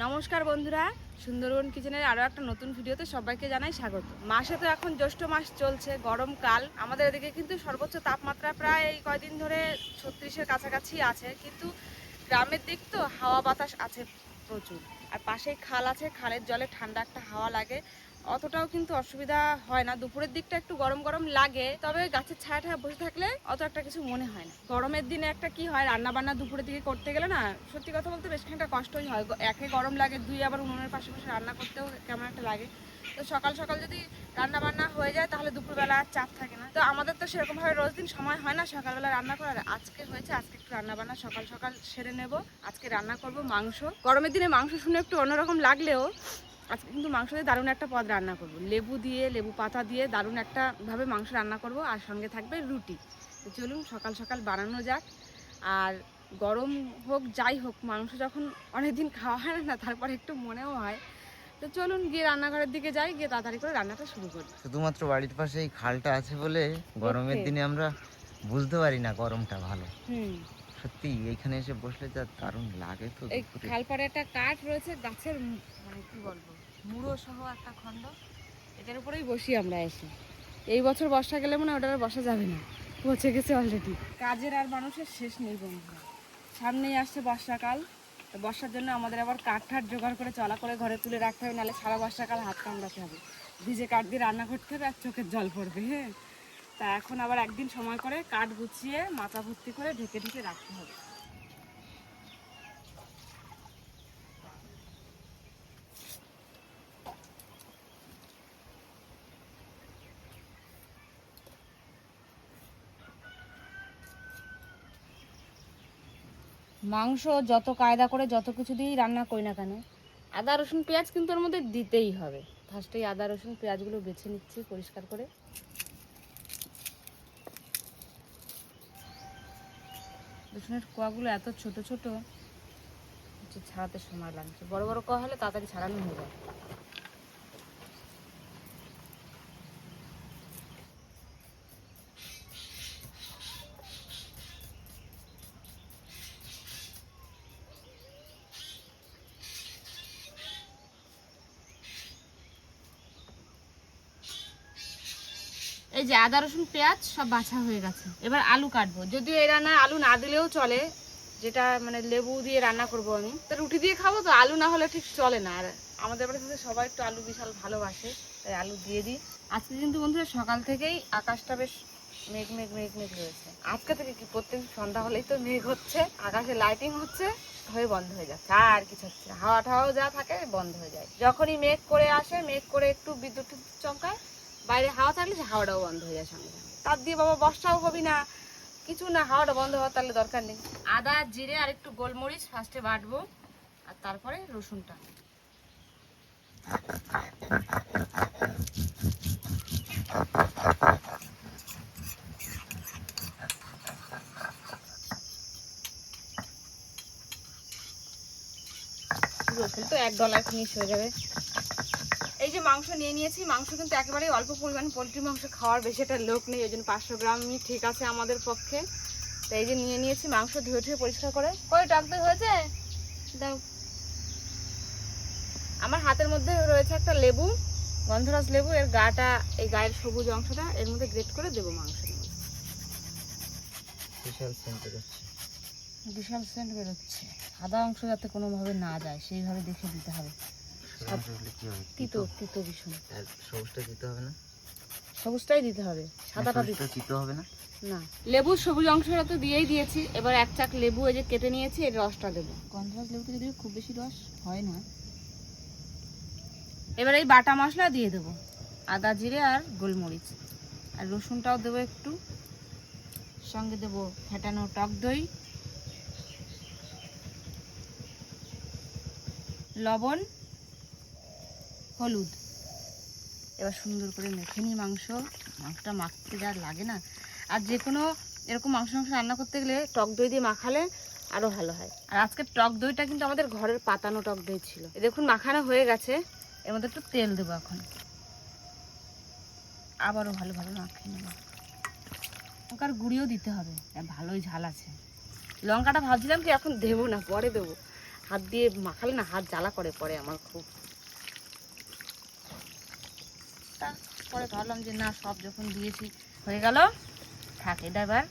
নমস্কার বন্ধুরা, সুন্দরবন কিচেনের আরও একটা নতুন ভিডিওতে সবাইকে জানাই স্বাগত। মাসে তো এখন জ্যৈষ্ঠ মাস চলছে, গরমকাল। আমাদের এদিকে কিন্তু সর্বোচ্চ তাপমাত্রা প্রায় এই কয়দিন ধরে 36-এর কাছাকাছি আছে, কিন্তু গ্রামের দিক তো হাওয়া বাতাস আছে প্রচুর। আর পাশেই খাল আছে, খালের জলে ঠান্ডা একটা হাওয়া লাগে, অতটাও কিন্তু অসুবিধা হয় না। দুপুরের দিকটা একটু গরম গরম লাগে, তবে গাছের ছায়াটা বসে থাকলে অত একটা কিছু মনে হয় না। গরমের দিনে একটা কি হয়, রান্না বান্না দুপুরের দিকে করতে গেলে না, সত্যি কথা বলতে বেশ খানিকটা কষ্টই হয়। একে গরম লাগে, দুই আবার উনুনের পাশে পাশে রান্না করতেও কেমন একটা লাগে। তো সকাল সকাল যদি রান্না বান্না হয়ে যায় তাহলে দুপুরবেলা আর চাপ থাকে না। তো আমাদের তো সেরকমভাবে রোজ দিন সময় হয় না সকালবেলা রান্না করার। আজকে হয়েছে, আজকে একটু রান্না বান্না সকাল সকাল সেরে নেব। আজকে রান্না করব মাংস। গরমের দিনে মাংস শুনে একটু অন্যরকম লাগলেও আজকে কিন্তু মাংস দিয়ে দারুণ একটা পদ রান্না করব। লেবু দিয়ে, লেবু পাতা দিয়ে দারুণ একটা ভাবে মাংস রান্না করব, আর সঙ্গে থাকবে রুটি। তো চলুন সকাল সকাল বানানো যাক। আর গরম হোক যাই হোক, মাংস যখন অনেকদিন খাওয়া হয় না, তারপরে একটু মনেও হয়। তো চলুন গিয়ে রান্নাঘরের দিকে যাই, গিয়ে তাড়াতাড়ি করে রান্নাটা শুরু করি। শুধুমাত্র বাড়ির পাশে এই খালটা আছে বলে গরমের দিনে আমরা বুঝতে পারি না গরমটা ভালো। সত্যি এইখানে এসে বসলে যা দারুণ লাগে। তো এই খাল পাড়ে একটা কাঠ রয়েছে গাছের, মানে কি বলবো, মুড়ো সহ একটা খণ্ড, এটার উপরেই বসি আমরা এসে। এই বছর বর্ষা গেলে মনে হয় ওটা আর বসা যাবে না, পচে গেছে অলরেডি। কাজের আর মানুষের শেষ নেই বন্ধুরা। সামনেই আসছে বর্ষাকাল, তো বর্ষার জন্য আমাদের আবার কাঠ ঠাট জোগাড় করে চলা করে ঘরে তুলে রাখতে হবে, নাহলে সারা বর্ষাকাল হাত কামড়াতে হবে, ভিজে কাঠ দিয়ে রান্না করতে হবে আর চোখের জল পড়বে। হ্যাঁ, তা এখন আবার একদিন সময় করে কাঠ গুছিয়ে মাথা ভর্তি করে ঢেকে ঢেকে রাখতে হবে। মাংস যত কায়দা করে যত কিছু দিয়েই রান্না করি না কেন, আদা রসুন পেঁয়াজ কিন্তু ওর মধ্যে দিতেই হবে। ফার্স্টেই আদা রসুন পেঁয়াজগুলো বেছে নিচ্ছি পরিষ্কার করে। রসুনের কোয়াগুলো এত ছোট ছোট, ছাড়াতে সময় লাগছে। বড় বড় কোয়া হলে তাড়াতাড়ি ছাড়ানো হয়ে যায়। এই যে আদা রসুন পেঁয়াজ সব বাছা হয়ে গেছে, এবার আলু কাটবো। যদিও এই রান্নায় আলু না দিলেও চলে, যেটা মানে লেবু দিয়ে রান্না করব আমি। তো রুটি দিয়ে খাবো, তো আলু না হলে ঠিক চলে না। আর আমাদের বাড়িতে সবাই একটু আলু বিশাল ভালোবাসে, তাই আলু দিয়ে দিই। আজকে কিন্তু বন্ধুরা সকাল থেকেই আকাশটা বেশ মেঘ মেঘ মেঘ মেঘ রয়েছে। আজকে থেকে কি, প্রত্যেক সন্ধ্যা হলেই তো মেঘ হচ্ছে, আকাশে লাইটিং হচ্ছে, হয়ে বন্ধ হয়ে যাচ্ছে, আর কিছু হচ্ছে না। হাওয়া ঠাওয়াও যা থাকে বন্ধ হয়ে যায়। যখনই মেঘ করে আসে, মেঘ করে একটু বিদ্যুৎ চমকায়, বাইরে হাওয়া থাকলে সে হাওয়াটাও বন্ধ হয়ে যায় সঙ্গে সঙ্গে। তার দিয়ে বাবা বর্ষাও হবি না, কিছু না, হাওয়াটা বন্ধ হওয়ার তাহলে দরকার নেই। আদা জিরে আর একটু গোলমরিচ ফার্স্টে বাটবো, আর তারপরে রসুনটা। রসুন তো এক ডলার ফিনিশ হয়ে যাবে। এই যে মাংস নিয়ে নিয়েছি, মাংস কিন্তু একেবারে অল্প পরিমাণ, পোলট্রি মাংস খাওয়ার বেশি একটা লোক নেই, ওই জন্য 500 গ্রামই ঠিক আছে আমাদের পক্ষে। তো এই যে নিয়ে নিয়েছি মাংস, ধুয়ে ধুয়ে পরিষ্কার করে। কই টক দই হয়েছে দাও। আমার হাতের মধ্যে রয়েছে একটা লেবু, গন্ধরাজ লেবু। এর গাটা, এই গায়ের সবুজ অংশটা এর মধ্যে গ্রেট করে দেবো মাংসের মধ্যে। বিশাল সেন্ট বেরোচ্ছে, বিশাল সেন্ট বেরোচ্ছে। সাদা অংশ যাতে কোনোভাবে না যায় সেইভাবে দেখে দিতে হবে। তিতো তিতো ভীষণ। সবুজটা দিতে হবে না? সবুজটাই দিতে হবে, সাদাটা দিতে হবে না। না, লেবুর সবুজ অংশটা তো দিয়েই দিয়েছি। এবার এক চাক লেবু এই যে কেটে নিয়েছি, এর রসটা দেবো। গন্ধরাজ লেবুতে যদি খুব বেশি রস হয় না। এবার এই বাটা মশলা দিয়ে দেবো, আদা জিরে আর গোলমরিচ, আর রসুনটাও দেবো একটু। সঙ্গে দেবো ফেটানো টক দই, লবণ, হলুদ। এবার সুন্দর করে মেখে নিই মাংসটা মাখতে যা লাগে না। আর যে কোনো এরকম মাংস রান্না করতে গেলে টক দই দিয়ে মাখালে আরও ভালো হয়। আর আজকে টক দইটা কিন্তু আমাদের ঘরের পাতানো টক দই ছিল। দেখুন মাখানো হয়ে গেছে, এর মধ্যে একটু তেল দেবো এখন, আবারও ভালোভাবে মাখিয়ে নেব। লঙ্কার গুঁড়িও দিতে হবে, ভালোই ঝাল আছে। লঙ্কাটা ভাবছিলাম কি এখন দেবো না, পরে দেবো, হাত দিয়ে মাখালে না হাত জ্বালা করে পরে আমার খুব। পরে ভাবলাম যে না, সব যখন দিয়েছি হয়ে গেল, থাক এটা। এবার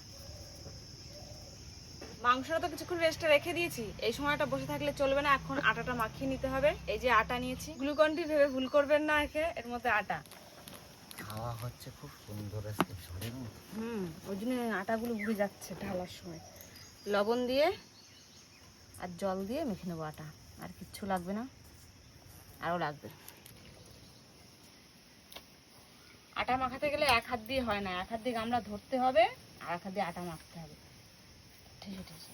মাংসটা তো কিছুক্ষণ রেস্টে রেখে দিয়েছি, এই সময়টা বসে থাকলে চলবে না, এখন আটাটা মাখিয়ে নিতে হবে। এই যে আটা নিয়েছি, গ্লুকন-ডি ভেবে ভুল করবেন না, এর মধ্যে আটা। হাওয়া হচ্ছে খুব সুন্দর আজকে, ঝড়ের মতো। ওই জন্য আটাগুলো উড়ে যাচ্ছে ঢালার সময়। লবণ দিয়ে আর জল দিয়ে মেখে নেবো আটা, আর কিচ্ছু লাগবে না, আরও লাগবে। আটা মাখাতে গেলে এক হাত দিয়ে হয় না, এক হাত দিয়ে গামলা ধরতে হবে আর এক হাত দিয়ে আটা মাখতে হবে। ঠেসে ঠেসে।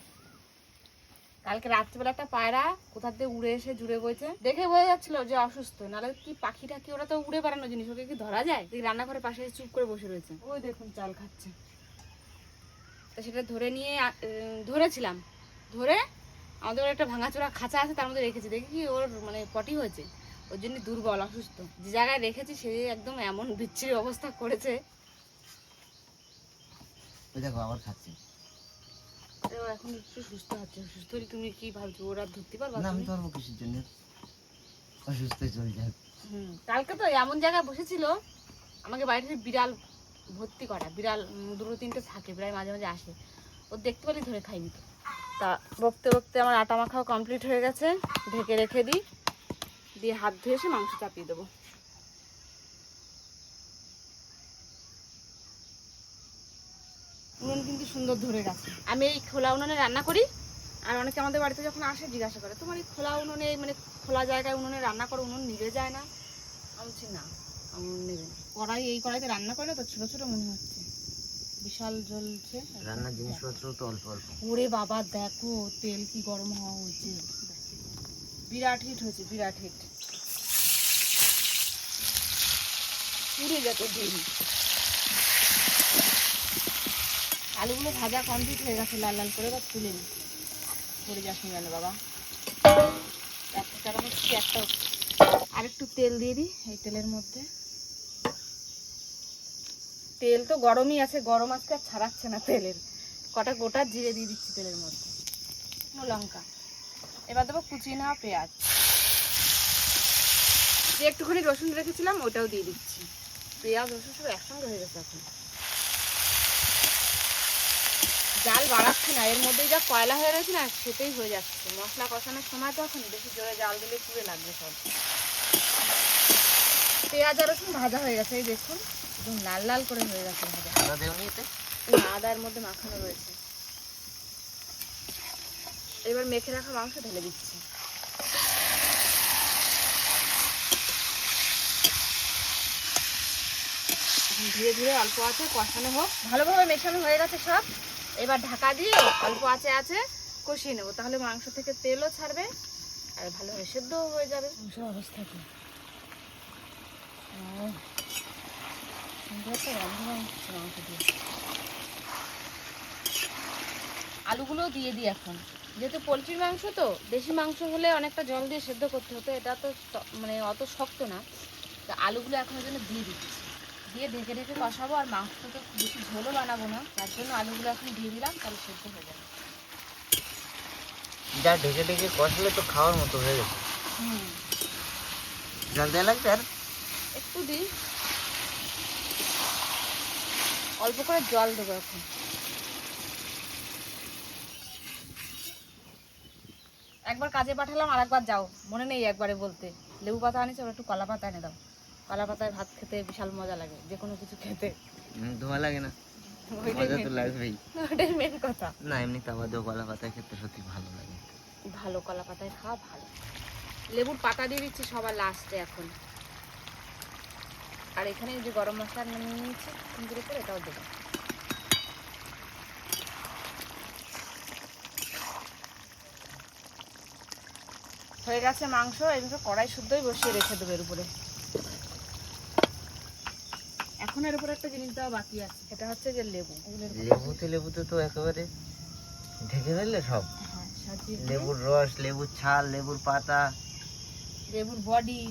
কালকে রাত্রিবেলা একটা পায়রা কোথা দিয়ে উড়ে এসে জুড়ে বইছে, দেখে বোঝা যাচ্ছিল যে অসুস্থ, নাহলে কি পাখিটা কি, ওরা তো উড়ে বেড়ানো জিনিস, ওকে কি ধরা যায়? রান্নাঘরের পাশে চুপ করে বসে রয়েছে, ওই দেখুন চাল খাচ্ছে। তো সেটা ধরে নিয়ে ধরেছিলাম, ধরে আমাদের একটা ভাঙাচোরা খাঁচা আছে, তার মধ্যে রেখেছি। দেখি কি ওর মানে পটি হয়েছে, ওর জন্য দুর্বল, অসুস্থ। যে জায়গায় রেখেছি সে একদম এমন বিচ্ছিরি অবস্থা করেছে। দেখো আবার খাচ্ছি। এখন একটু সুস্থ হচ্ছে। সুস্থ হলে তুমি কি ভাবছো ওরা ধরতে পারবে না? আমি ধরবো কিসের জন্য, অসুস্থ চলে যায়। কালকে তো এমন জায়গায় বসেছিল, আমাকে বাড়িতে বিড়াল ভর্তি করা, বিড়াল 2-3টে থাকে, প্রায় মাঝে মাঝে আসে, ও দেখতে পেলে ধরে খাই নিত। তা বকতে বকতে আমার আটা মাখাও কমপ্লিট হয়ে গেছে, ঢেকে রেখে দিই, দিয়ে হাত ধুয়ে এসে মাংস চাপিয়ে দেবো। উনুন কিন্তু সুন্দর ধরে গেছে। আমি এই খোলা উনুনে রান্না করি, আর অনেকে আমাদের বাড়িতে যখন আসে জিজ্ঞাসা করে, তোমার এই খোলা উনুনে, মানে খোলা জায়গায় উনুনে রান্না করো, উনুন নিভে যায় না? আমি বলছি না, উনুন নেবে না। কড়াই, এই কড়াইতে রান্না করে না তো, ছোট ছোট মনে হচ্ছে, বিশাল জ্বলছে। রান্নার জিনিসপত্র তো অল্প অল্প। ওরে বাবা দেখো তেল কি গরম হওয়া হয়েছে, বিরাট হিট হয়েছে, বিরাট হিট। পুড়ে যেত তেল। আলুগুলো ভাজা কমপ্লিট হয়ে গেছে লাল লাল করে, বা তুলে নি, পড়ে যাস নি জানো বাবা। একটা আর একটু তেল দিয়ে দিই এই তেলের মধ্যে। তেল তো গরমই আছে, গরম আজকে আর ছাড়াচ্ছে না তেলের। কটা গোটা জিরে দিয়ে দিচ্ছি তেলের মধ্যে, লঙ্কা। এবার দেবো কুচিয়ে নেওয়া পেঁয়াজ, যে একটুখানি রসুন রেখেছিলাম ওটাও দিয়ে দিচ্ছি। পেঁয়াজ রসুন সব একসঙ্গে হয়ে গেছে এখন। জাল বাড়াচ্ছি না, এর মধ্যেই যা কয়লা হয়ে রয়েছে না, সেটাই হয়ে যাচ্ছে। মশলা কষানোর সময় তো এখন বেশি জোরে জাল দিলে পুড়ে লাগবে সব। পেঁয়াজ আর রসুন ভাজা হয়ে গেছে, এই দেখুন একদম লাল লাল করে হয়ে গেছে ভাজা। আদা দেওনি এতে? না, আদার মধ্যে মাখানো রয়েছে। এবার মেখে রাখা মাংস ঢেলে দিচ্ছি। ধীরে ধীরে অল্প আছে কষানো হোক, ভালোভাবে মেশানো হয়ে গেছে সব। এবার ঢাকা দিয়ে অল্প আছে কষিয়ে নেবো, তাহলে মাংস থেকে তেলও ছাড়বে আর ভালোভাবে সেদ্ধও হয়ে যাবে। মাংসের অবস্থা কি আলুগুলো দিয়ে দিই এখন, যেহেতু পোলট্রির মাংস তো, দেশি মাংস হলে অনেকটা জল দিয়ে সেদ্ধ করতে হতো, এটা তো মানে অত শক্ত না। তো আলুগুলো এখনের জন্য দিয়ে দিচ্ছি, দিয়ে ঢেকে ঢেকে কষাবো। আর মাংসটা তো বেশি ঝোলও বানাবো না, তার জন্য আলুগুলো এখন দিয়ে দিলাম, তাহলে সেদ্ধ হয়ে যাবে। যা ঢেকে ঢেকে কষলে তো খাওয়ার মতো হয়ে গেছে। জল দেওয়া লাগবে আর একটু দিই, অল্প করে জল দেবো এখন। একবার কাজে পাঠালাম, আর একবার যাও, মনে নেই একবারে বলতে। লেবু পাতা আনিছে, ওরা একটু কলা পাতা এনে দাও। কলা পাতায় ভাত খেতে বিশাল মজা লাগে, যে কোনো কিছু খেতে। ধোয়া লাগে না? মজা তো লাগবেই, ওটাই মেন কথা। না এমনি তাওয়া দেওয়া কলা পাতায় খেতে সত্যি ভালো লাগে। ভালো কলা পাতায় খাওয়া ভালো। লেবুর পাতা দিয়ে দিচ্ছি সবার লাস্টে এখন। আর এখানে যে গরম মশলা নিয়ে নিচ্ছি সুন্দর করে, এটাও দেবো। হয়ে গেছে মাংস, এইভাবে কড়াই শুদ্ধই বসিয়ে রেখে দেবো এর উপরে। এখন এর উপরে একটা জিনিস দেওয়া বাকি আছে, সেটা হচ্ছে যে লেবু। লেবুতে তো একেবারে ঢেকে দিলে সব, লেবুর রস, লেবুর ছাল, লেবুর পাতা, লেবুর বডি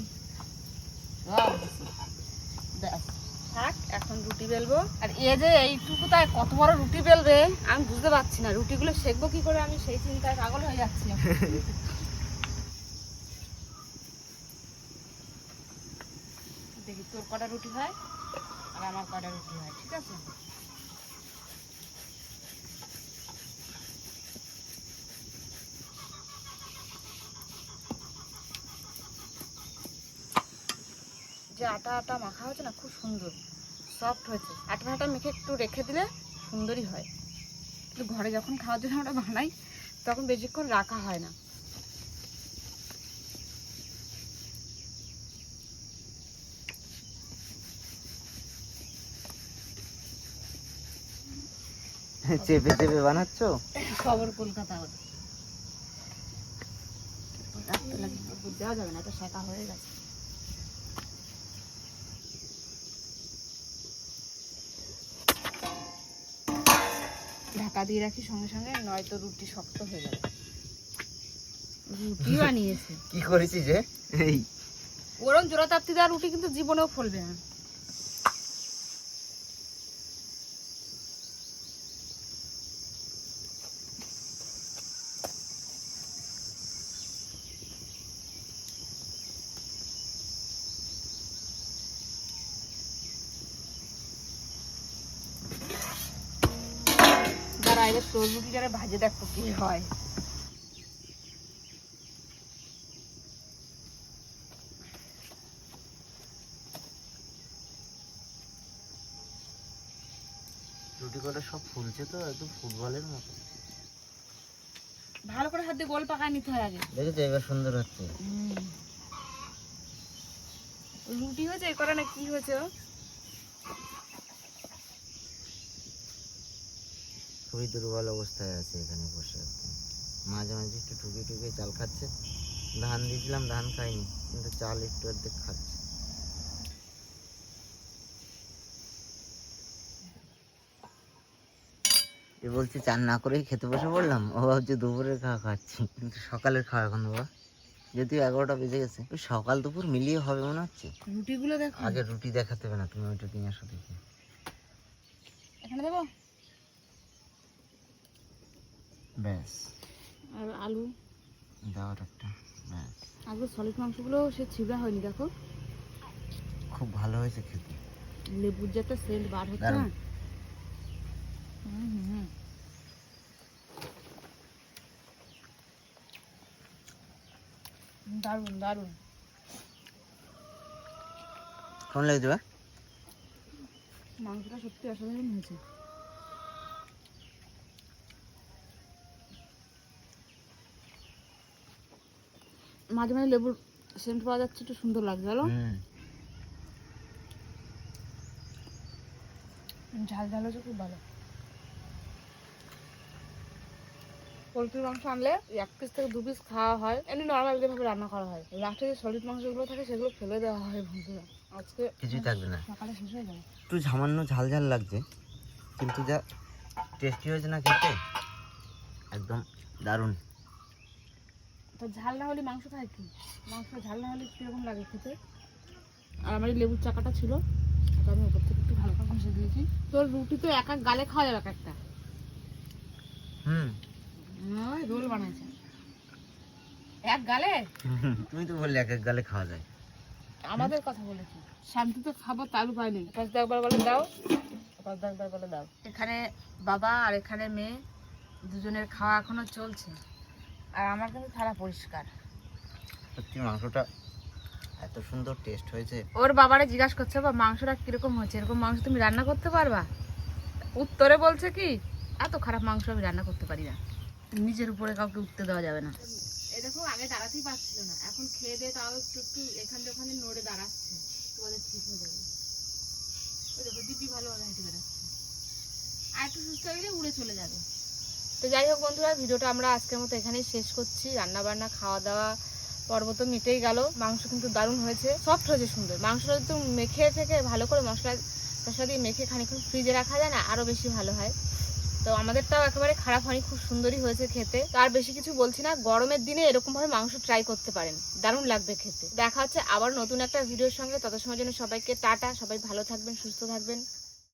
থাক। এখন রুটি বেলবো, আর এ যে এইটুকু তাই কত বড় রুটি বেলবে আমি বুঝতে পারছি না। রুটিগুলো সেকবো কি করে, আমি সেই চিন্তায় পাগল হয়ে যাচ্ছি। দেখি তোর কটা রুটি হয় আর আমার কটা রুটি হয়, ঠিক আছে? যে আটা আটা মাখা হয়েছে না, খুব সুন্দর সফট হয়েছে। আটা মেখে একটু রেখে দিলে সুন্দরই হয়, কিন্তু ঘরে যখন খাওয়ার জন্য আমরা বানাই তখন বেশিক্ষণ রাখা হয় না। চেপে চেপে বানাচ্ছ? খবর কলকাতা ওদের রাখতে লাগে, দেওয়া যাবে না, এটা শেখা হয়ে গেছে। ঢাকা দিয়ে রাখি সঙ্গে সঙ্গে, নয়তো রুটি শক্ত হয়ে যাবে। রুটি বানিয়েছে কি করেছি যে এই ওরম জোড়া তাপ্তি দেওয়া রুটি কিন্তু জীবনেও ফলবে না। যারা এবার তোর রুটি যারা ভাজে দেখো কি হয়। রুটি কটা সব ফুলছে তো একদম ফুটবলের মতো। ভালো করে হাত দিয়ে গোল পাকায় নিতে হয় আগে। দেখেছো এবার সুন্দর হচ্ছে। রুটি হয়েছে এই করে না, কি হয়েছে? খুবই দুর্বল অবস্থায় আছে এখানে বসে একদম। মাঝে মাঝে একটু ঠুকে ঠুকে চাল খাচ্ছে। ধান দিয়েছিলাম, ধান খাইনি, কিন্তু চাল একটু অর্ধেক খাচ্ছে। এ বলছি চান না করেই খেতে বসে পড়লাম, ও ভাবছে দুপুরের খাওয়া খাচ্ছি, কিন্তু সকালের খাওয়া এখন বাবা, যদিও 11টা বেজে গেছে। ওই সকাল দুপুর মিলিয়ে হবে মনে হচ্ছে। রুটিগুলো দেখো, আগে রুটি দেখাতে হবে না, তুমি ওইটা নিয়ে আসো দেখি। এখানে দেবো, ব্যাস। আর আলু দেওয়ার একটা ব্যাস। আগে সলিড মাংসগুলো সে ছিবড়া হয়নি, দেখো খুব ভালো হয়েছে খেতে। লেবুর যে একটা সেন্ট বার হচ্ছে না। দারুন দারুন। কেমন লেগেছে বা? মাংসটা সত্যি অসাধারণ হয়েছে। মাঝে মাঝে লেবুর সেন্ট পাওয়া যাচ্ছে, একটু সুন্দর লাগছে। বলো ঝাল ঝাল হচ্ছে, খুব ভালো। পোলট্রির মাংস আনলে 1 পিস থেকে 2 পিস খাওয়া হয়, এমনি নর্মাল যেভাবে রান্না করা হয়। লাস্টে যে সলিড মাংসগুলো থাকে সেগুলো ফেলে দেওয়া হয় বন্ধুরা। আজকে কিছুই থাকবে না, সকালে শেষ হয়ে যাবে। একটু সামান্য ঝাল ঝাল লাগছে, কিন্তু যা টেস্টি হয়েছে না খেতে, একদম দারুণ। তো ঝাল না হলে মাংস খায় কি? মাংস ঝাল না হলে কিরকম লাগে খেতে? আর আমার এই লেবুর চাকাটা ছিল, তো আমি ওপর থেকে একটু হালকা ঘষে দিয়েছি। তোর রুটি তো এক এক গালে খাওয়া যাবে এক একটা। রোল বানাইছে এক গালে। তুমি তো বললে এক এক গালে খাওয়া যায়। আমাদের কথা বলেছি, শান্তিতে খাবো তার উপায় নেই। পাঁচ একবার বলে দাও, পাঁচ একবার বলে দাও। এখানে বাবা আর এখানে মেয়ে দুজনের খাওয়া এখনো চলছে, আর আমার কিন্তু থালা পরিষ্কার। সত্যি মাংসটা এত সুন্দর টেস্ট হয়েছে। ওর বাবারে জিজ্ঞাসা করছে, বা মাংসটা কিরকম হয়েছে, এরকম মাংস তুমি রান্না করতে পারবা? উত্তরে বলছে কি, এত খারাপ মাংস আমি রান্না করতে পারি না। নিজের উপরে কাউকে উঠতে দেওয়া যাবে না। এই দেখো, আগে দাঁড়াতেই পারছিল না, এখন খেয়ে দিয়ে তাও একটু একটু এখানে ওখানে নড়ে দাঁড়াচ্ছে। তোমাদের ঠিক হয়ে যাবে। ওই দেখো দিদি ভালোভাবে হেঁটে বেড়াচ্ছে, আর একটু সুস্থ হয়ে উড়ে চলে যাবে। তো যাই হোক বন্ধুরা, ভিডিওটা আমরা আজকের মতো এখানেই শেষ করছি। রান্না বান্না খাওয়া দাওয়া পর্ব তো মিটেই গেল। মাংস কিন্তু দারুণ হয়েছে, সফট হয়েছে, সুন্দর। মাংসটা একটু মেখে থেকে ভালো করে মশলা দিয়ে মেখে খানিকক্ষণ ফ্রিজে রাখা যায় না, আরও বেশি ভালো হয়। তো আমাদেরটাও একেবারে খারাপ হয়নি, খুব সুন্দরই হয়েছে খেতে। তো আর বেশি কিছু বলছি না, গরমের দিনে এরকমভাবে মাংস ট্রাই করতে পারেন, দারুণ লাগবে খেতে। দেখা হচ্ছে আবার নতুন একটা ভিডিওর সঙ্গে। তত সময়ের জন্য সবাইকে টাটা, সবাই ভালো থাকবেন, সুস্থ থাকবেন।